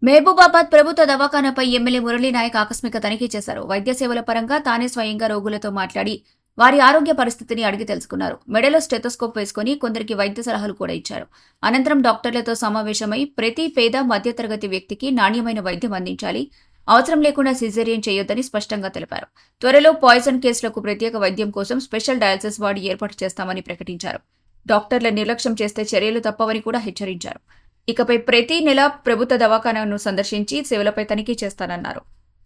మహబూబాబాద్ ప్రభుత్వ దవాఖానాపై ఎమ్మెల్యే మురళీనాయక్ ఆకస్మిక తనిఖీ చేశారు. వైద్య సేవల పరంగా తానే స్వయంగా రోగులతో మాట్లాడి వారి ఆరోగ్య పరిస్థితిని అడిగి తెలుసుకున్నారు. మెడలో స్టెథోస్కోప్ వేసుకుని కొందరికి వైద్య సలహాలు కూడా ఇచ్చారు. అనంతరం డాక్టర్లతో సమావేశమై ప్రతి పేద మధ్యతరగతి వ్యక్తికి నాణ్యమైన వైద్యం అందించాలి, అవసరం లేకుండా సిజేరియన్ చేయొద్దని స్పష్టంగా తెలిపారు. త్వరలో పాయిజన్ కేసులకు ప్రత్యేక వైద్యం కోసం స్పెషల్ డయాలసిస్ వార్డు ఏర్పాటు చేస్తామని ప్రకటించారు. డాక్టర్ల నిర్లక్ష్యం చేస్తే చర్యలు తప్పవని కూడా హెచ్చరించారు. ఇకపై ప్రతి నెల ప్రభుత్వ దవాఖానాను సందర్శించి సేవలపై తనిఖీ చేస్తానన్నారు.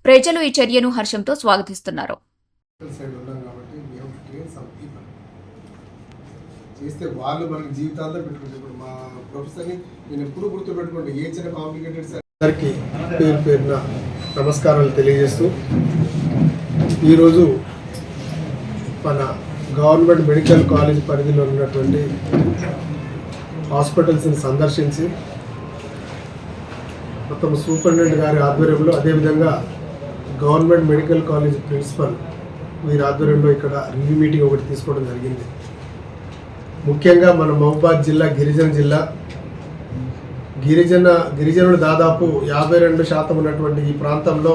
ప్రజలు ఈ చర్యను హర్షంతో స్వాగతిస్తున్నారు. చేస్తే వాళ్ళు మనకి జీవితాంతం పెట్టుకుంటారు. ఇప్పుడు మా ప్రొఫెసర్ని నేను ఎప్పుడు గుర్తుపెట్టుకుంటే ఏ చిన్న కాంప్లికేటెడ్ సార్కి పేరున నమస్కారాలు తెలియజేస్తూ ఈరోజు మన గవర్నమెంట్ మెడికల్ కాలేజ్ పరిధిలో ఉన్నటువంటి హాస్పిటల్స్ని సందర్శించి మొత్తం సూపరింటెండెంట్ గారి ఆధ్వర్యంలో, అదేవిధంగా గవర్నమెంట్ మెడికల్ కాలేజ్ ప్రిన్సిపల్ వీరి ఆధ్వర్యంలో ఇక్కడ రివ్యూ మీటింగ్ ఒకటి తీసుకోవడం జరిగింది. ముఖ్యంగా మన మహబూబాబాద్ జిల్లా గిరిజనులు దాదాపు 52% ఉన్నటువంటి ఈ ప్రాంతంలో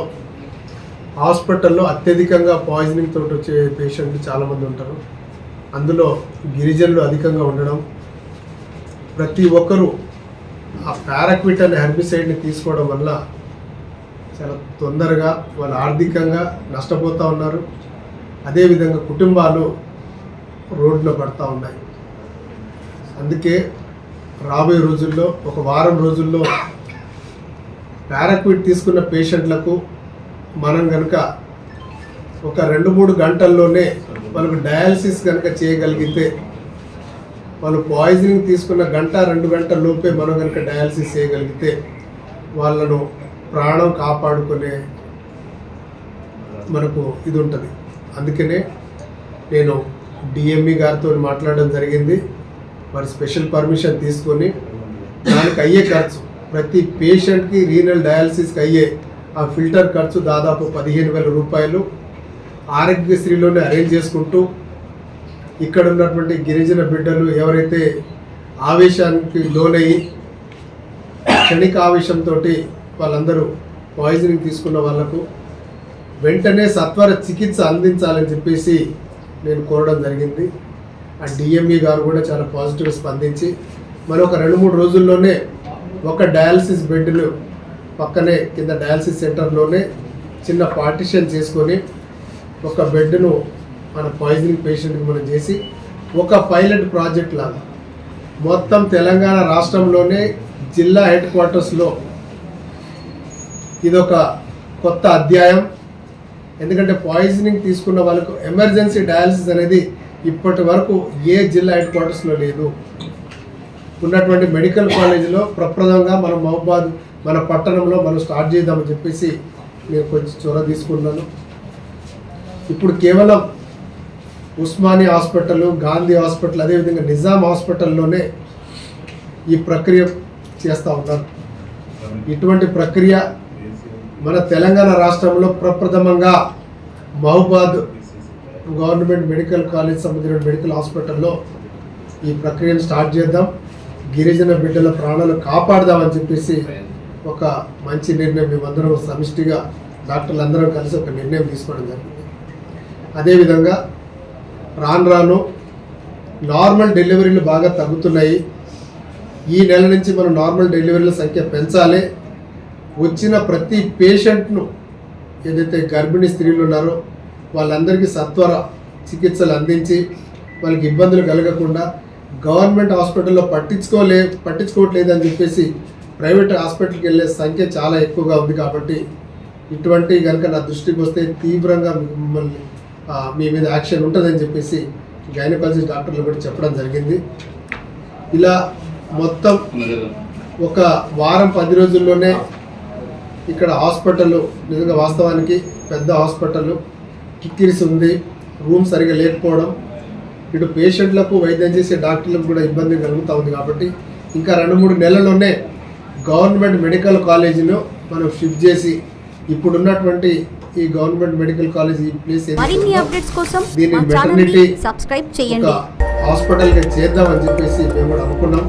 హాస్పిటల్లో అత్యధికంగా పాయిజనింగ్ తోటి వచ్చే పేషెంట్లు చాలామంది ఉంటారు. అందులో గిరిజనులు అధికంగా ఉండడం, ప్రతి ఒక్కరూ ఆ పారాక్విట్ అనే హెర్బిసైడ్ని తీసుకోవడం వల్ల చాలా తొందరగా వాళ్ళు ఆర్థికంగా నష్టపోతూ ఉన్నారు. అదేవిధంగా కుటుంబాలు రోడ్లో పడుతూ ఉన్నాయి. అందుకే రాబోయే రోజుల్లో ఒక వారం రోజుల్లో పారాక్విట్ తీసుకున్న పేషెంట్లకు మనం కనుక ఒక 2-3 గంటల్లోనే వాళ్ళకు డయాలసిస్ కనుక చేయగలిగితే, వాళ్ళు పాయిజనింగ్ తీసుకున్న 1-2 గంటల లోపే మనం కనుక డయాలసిస్ చేయగలిగితే వాళ్ళను ప్రాణం కాపాడుకునే మనకు ఇది ఉంటుంది. అందుకనే నేను డిఎంఈ గారితో మాట్లాడడం జరిగింది. మరి స్పెషల్ పర్మిషన్ తీసుకొని దానికి అయ్యే ఖర్చు, ప్రతి పేషెంట్కి రీనల్ డయాలసిస్కి అయ్యే ఆ ఫిల్టర్ ఖర్చు దాదాపు 15,000 రూపాయలు ఆరోగ్యశ్రీలోనే అరేంజ్ చేసుకుంటూ, ఇక్కడ ఉన్నటువంటి గిరిజన బిడ్డలు ఎవరైతే ఆవేశానికి లోనయ్యి క్షణిక ఆవేశంతో వాళ్ళందరూ పాయిజనింగ్ తీసుకున్న వాళ్లకు వెంటనే సత్వర చికిత్స అందించాలని చెప్పేసి నేను కోరడం జరిగింది. ఆ డిఎంఈ గారు కూడా చాలా పాజిటివ్గా స్పందించి మరి ఒక 2-3 రోజుల్లోనే ఒక డయాలసిస్ బెడ్లు పక్కనే కింద డయాలసిస్ సెంటర్లోనే చిన్న పార్టిషన్ చేసుకొని ఒక బెడ్ను మన పాయిజనింగ్ పేషెంట్కి మనం చేసి ఒక పైలట్ ప్రాజెక్ట్ లాగా మొత్తం తెలంగాణ రాష్ట్రంలోనే జిల్లా హెడ్ క్వార్టర్స్లో ఇదొక కొత్త అధ్యాయం. ఎందుకంటే పాయిజనింగ్ తీసుకున్న వాళ్ళకు ఎమర్జెన్సీ డయాలసిస్ అనేది ఇప్పటి వరకు ఏ జిల్లా హెడ్ క్వార్టర్స్లో లేదు. ఉన్నటువంటి మెడికల్ కాలేజీలో ప్రప్రదంగా మనం మహబూబాబాద్ మన పట్టణంలో మనం స్టార్ట్ చేద్దామని చెప్పేసి నేను కొంచెం చొరవ తీసుకున్నాను. ఇప్పుడు కేవలం ఉస్మానియా హాస్పిటల్, గాంధీ హాస్పిటల్, అదేవిధంగా నిజాం హాస్పిటల్లోనే ఈ ప్రక్రియ చేస్తూ ఉన్నారు. ఇటువంటి ప్రక్రియ మన తెలంగాణ రాష్ట్రంలో ప్రప్రథమంగా మహబూబాబాద్ గవర్నమెంట్ మెడికల్ కాలేజ్ సంబంధించిన మెడికల్ హాస్పిటల్లో ఈ ప్రక్రియను స్టార్ట్ చేద్దాం, గిరిజన బిడ్డల ప్రాణాలు కాపాడదామని చెప్పేసి ఒక మంచి నిర్ణయం మేమందరం సమిష్టిగా డాక్టర్లు అందరం కలిసి ఒక నిర్ణయం తీసుకోవడం జరిగింది. అదేవిధంగా రాను నార్మల్ డెలివరీలు బాగా తగ్గుతున్నాయి. ఈ నెల నుంచి మనం నార్మల్ డెలివరీల సంఖ్య పెంచాలి. వచ్చిన ప్రతి పేషెంట్ను ఏదైతే గర్భిణీ స్త్రీలు ఉన్నారో వాళ్ళందరికీ సత్వర చికిత్సలు అందించి వాళ్ళకి ఇబ్బందులు కలగకుండా, గవర్నమెంట్ హాస్పిటల్లో పట్టించుకోవట్లేదని చెప్పేసి ప్రైవేట్ హాస్పిటల్కి వెళ్ళే సంఖ్య చాలా ఎక్కువగా ఉంది. కాబట్టి ఇటువంటి కనుక నా దృష్టికి వస్తే తీవ్రంగా మిమ్మల్ని మీ మీద యాక్షన్ ఉంటుందని చెప్పేసి గైనకాలజిస్ట్ డాక్టర్లు కూడా చెప్పడం జరిగింది. ఇలా మొత్తం ఒక వారం 10 రోజుల్లోనే ఇక్కడ హాస్పిటల్ నిజంగా వాస్తవానికి పెద్ద హాస్పిటల్ కిక్కిరిసి ఉంది. రూమ్ సరిగా లేకపోవడం, ఇటు పేషెంట్లకు వైద్యం చేసే డాక్టర్లకు కూడా ఇబ్బంది కలుగుతూ ఉంది. కాబట్టి ఇంకా 2-3 నెలల్లోనే గవర్నమెంట్ మెడికల్ కాలేజీలో మనం షిఫ్ట్ చేసి ఇప్పుడున్నటువంటి ఈ గవర్నమెంట్ మెడికల్ కాలేజ్ ఈ ప్లేస్ దీన్ని మెటర్నిటీ సబ్స్క్రైబ్ చేయండి హాస్పిటల్గా చేద్దామని చెప్పేసి మేము కూడా అనుకున్నాం.